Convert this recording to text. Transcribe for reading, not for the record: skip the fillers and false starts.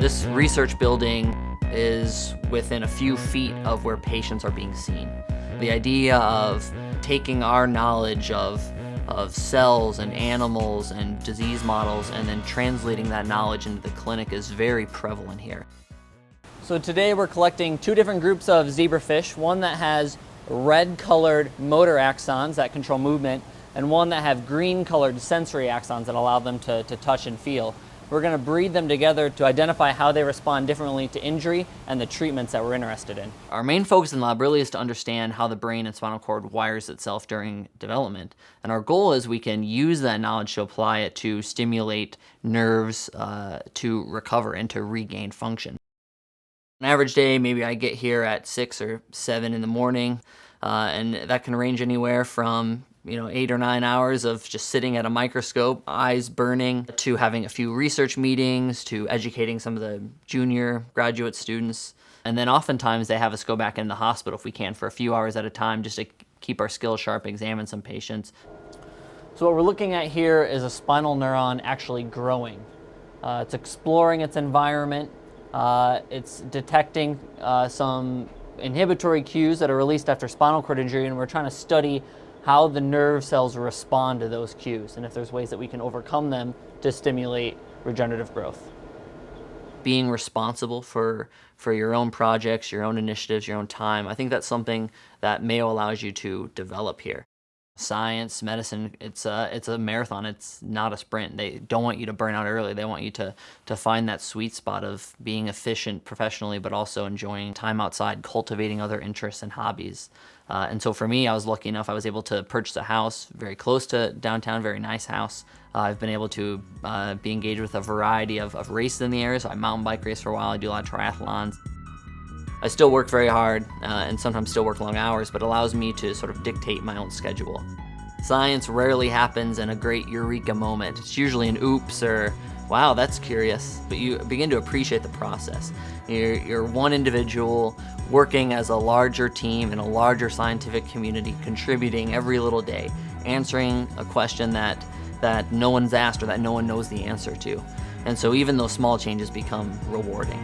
This research building is within a few feet of where patients are being seen. The idea of taking our knowledge of cells and animals and disease models and then translating that knowledge into the clinic is very prevalent here. So today we're collecting two different groups of zebrafish, one that has red-colored motor axons that control movement, and one that have green-colored sensory axons that allow them to touch and feel. We're going to breed them together to identify how they respond differently to injury and the treatments that we're interested in. Our main focus in the lab really is to understand how the brain and spinal cord wires itself during development. And our goal is we can use that knowledge to apply it to stimulate nerves to recover and to regain function. An average day, maybe I get here at 6 or 7 in the morning, and that can range anywhere from 8 or 9 hours of just sitting at a microscope, eyes burning, to having a few research meetings, to educating some of the junior graduate students. And then oftentimes they have us go back in the hospital if we can for a few hours at a time just to keep our skills sharp, examine some patients. So what we're looking at here is a spinal neuron actually growing. It's exploring its environment. It's detecting some inhibitory cues that are released after spinal cord injury, and we're trying to study how the nerve cells respond to those cues, and if there's ways that we can overcome them to stimulate regenerative growth. Being responsible for your own projects, your own initiatives, your own time, I think that's something that Mayo allows you to develop here. Science, medicine, it's a marathon, it's not a sprint. They don't want you to burn out early. They want you to find that sweet spot of being efficient professionally, but also enjoying time outside, cultivating other interests and hobbies. And so for me, I was lucky enough, I was able to purchase a house very close to downtown, very nice house. I've been able to be engaged with a variety of races in the area, so I mountain bike race for a while, I do a lot of triathlons. I still work very hard and sometimes still work long hours, but it allows me to sort of dictate my own schedule. Science rarely happens in a great eureka moment. It's usually an oops or, wow, that's curious, but you begin to appreciate the process. You're one individual working as a larger team in a larger scientific community, contributing every little day, answering a question that no one's asked or that no one knows the answer to. And so even those small changes become rewarding.